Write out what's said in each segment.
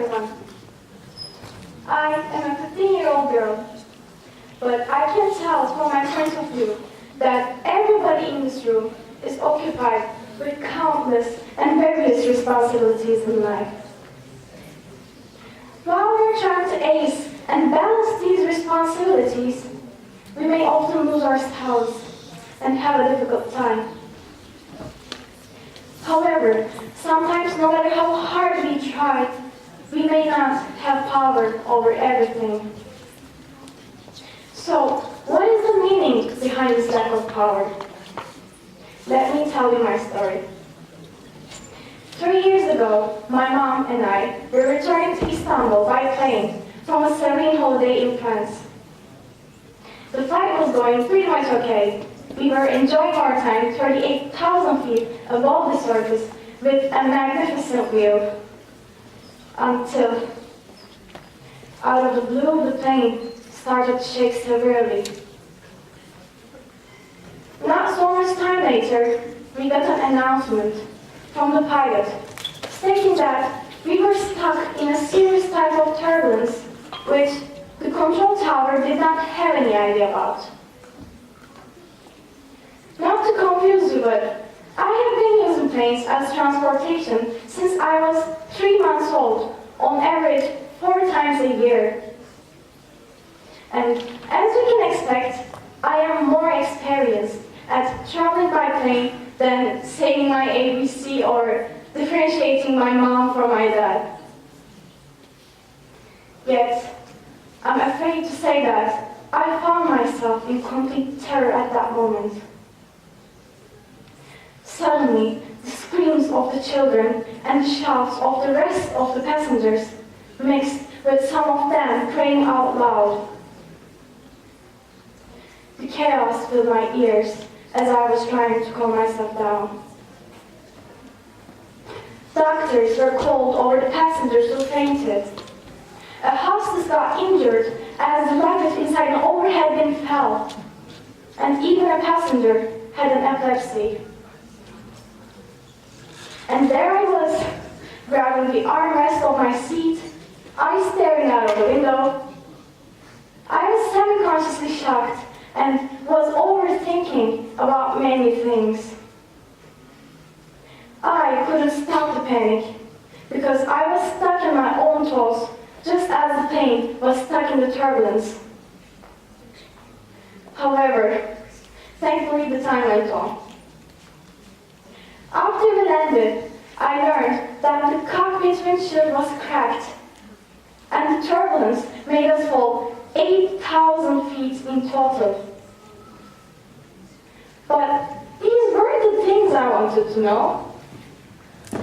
everyone. I am a 15-year-old girl, but I can tell from my point of view that everybody in this room is occupied with countless and various responsibilities in life. While we're trying to ace and balance these responsibilities, we may often lose ourselves and have a difficult time. However, sometimes no matter how hard we try, we may not have power over everything. So, what is the meaning behind this lack of power? Let me tell you my story. 3 years ago, my mom and I were returning to Istanbul by plane from a serene holiday in France. The flight was going pretty much okay. We were enjoying our time 38,000 feet above the surface with a magnificent view. Until, out of the blue, the plane started to shake severely. Not so much time later, we got an announcement from the pilot stating that we were stuck in a serious type of turbulence which the control tower did not have any idea about. Not to confuse you, but I have been using planes as transportation since I was 3 months old, on average 4 times a year. And as you can expect, I am more experienced at traveling by plane than saying my ABC or differentiating my mom from my dad. Yet, I'm afraid to say that I found myself in complete terror at that moment. Suddenly, the screams of the children and the shouts of the rest of the passengers mixed with some of them praying out loud. The chaos filled my ears as I was trying to calm myself down. Doctors were called over the passengers who fainted. A hostess got injured as the luggage inside an overhead bin fell. And even a passenger had an epilepsy. And there I was, grabbing the armrest of my seat, eyes staring out of the window. I was semi-consciously shocked and was overthinking about many things. I couldn't stop the panic because I was stuck in my own thoughts just as the plane was stuck in the turbulence. However, thankfully the time went on. After we landed, I learned that the cockpit windshield was cracked and the turbulence made us fall 8,000 feet in total. But these weren't the things I wanted to know.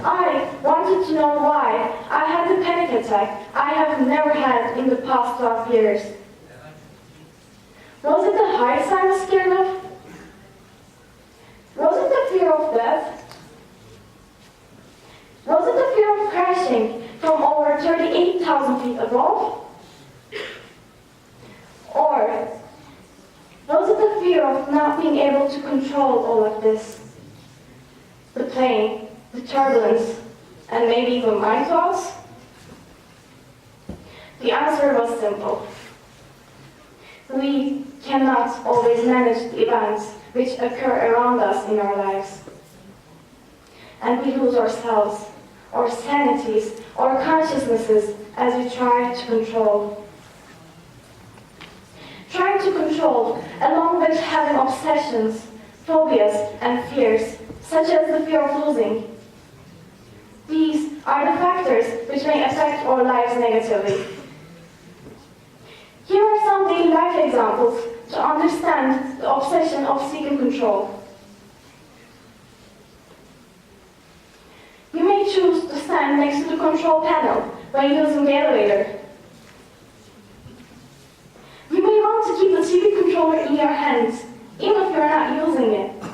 I wanted to know why I had the panic attack I have never had in the past 12 years. Was it the heights I was scared of? Was it the fear of death? Was it the fear of crashing from over 38,000 feet above? Or was it the fear of not being able to control all of this? The plane, the turbulence, and maybe even my thoughts? The answer was simple. We cannot always manage the events which occur around us in our lives. And we lose ourselves, our sanities, our consciousnesses as we try to control. Trying to control, along with having obsessions, phobias, and fears, such as the fear of losing. These are the factors which may affect our lives negatively. Here are some daily life examples to understand the obsession of seeking control. You may choose to stand next to the control panel when using the elevator. You may want to keep the TV controller in your hands, even if you're not using it.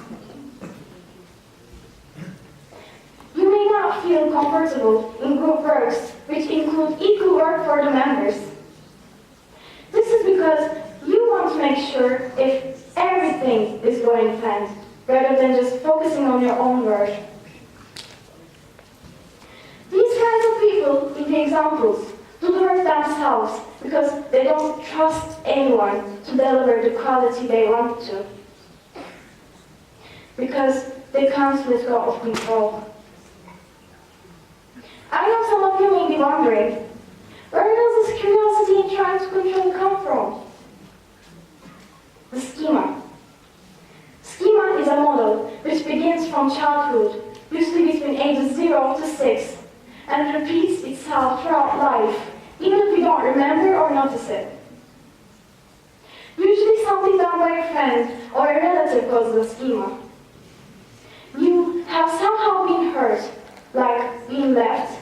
You may not feel comfortable in group works, which include equal work for the members. This is because you want to make sure if everything is going planned, rather than just focusing on your own work. These kinds of people in the examples do the work themselves because they don't trust anyone to deliver the quality they want to. Because they can't let go of control. I know some of you may be wondering, where does this curiosity in trying to control come from? The schema. Schema is a model which begins from childhood, usually between ages 0 to 6, and repeats itself throughout life, even if we don't remember or notice it. Usually something done by a friend or a relative causes a schema. You have somehow been hurt, like being left,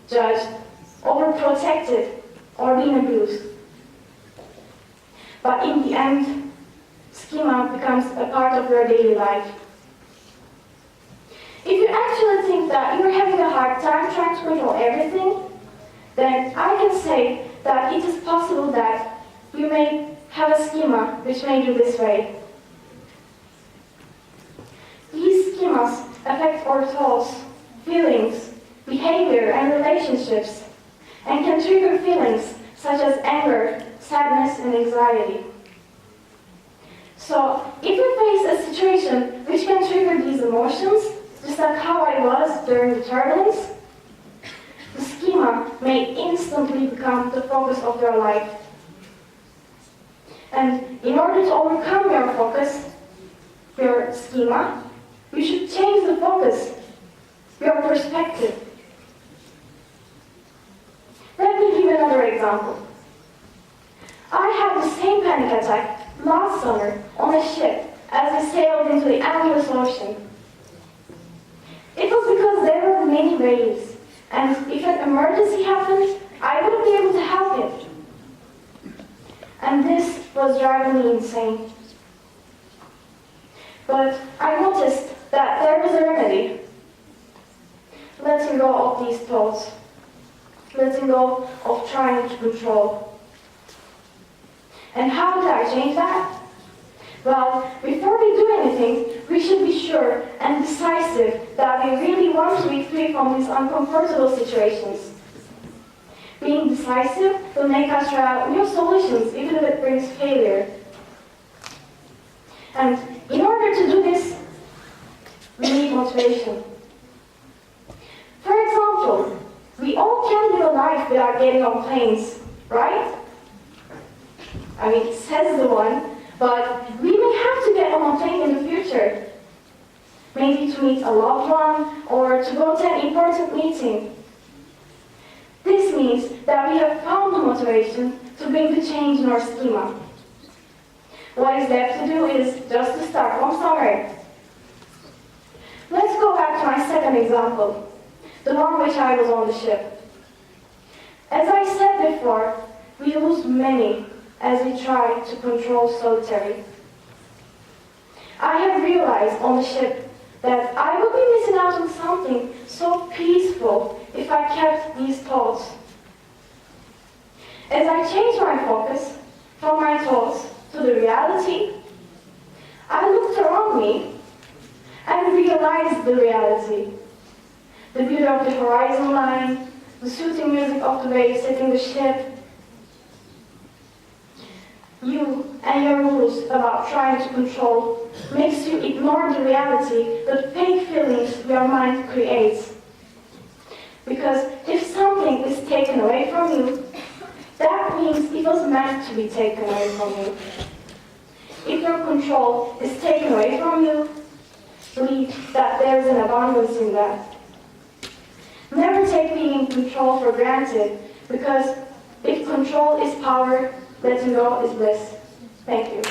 judged, overprotected, or being abused. But in the end, schema becomes a part of your daily life. If you actually think that you're having a hard time trying to control everything, then I can say that it is possible that you may have a schema which made you this way. These schemas affect our thoughts, feelings, behavior, and relationships, and can trigger feelings such as anger, sadness, and anxiety. So, if you face a situation which can trigger these emotions, just like how I was during the turbulence, the schema may instantly become the focus of your life. And in order to overcome your focus, your schema, you should change the focus, your perspective. Let me give another example. I had the same panic attack last summer on a ship as we sailed into the endless ocean. It was because there were many waves, and if an emergency happened, I wouldn't be able to help it. And this was driving me insane. But I noticed that there was a remedy. Letting go of these thoughts. Letting go of trying to control. And how did I change that? Well, before we do anything, we should be sure and decisive that we really want to be free from these uncomfortable situations. Being decisive will make us try out new solutions, even if it brings failure. And in order to do this, we need motivation. For example, we all can live a life without getting on planes, right? I mean, says the one, but we may have to get on a plane in the future. Maybe to meet a loved one or to go to an important meeting. This means that we have found the motivation to bring the change in our schema. What is left to do is just to start from somewhere. Let's go back to my second example, the one which I was on the ship. As I said before, we lose many as we try to control solitary. I have realized on the ship that I would be missing out on something so peaceful if I kept these thoughts. As I changed my focus from my thoughts to the reality, I looked around me and realized the reality. The beauty of the horizon line, the soothing music of the waves hitting the ship. You and your rules about trying to control makes you ignore the reality, the fake feelings your mind creates. Because if something is taken away from you, that means it was meant to be taken away from you. If your control is taken away from you, believe that there is an abundance in that. Never take being in control for granted, because if control is power, letting go is bliss. Thank you.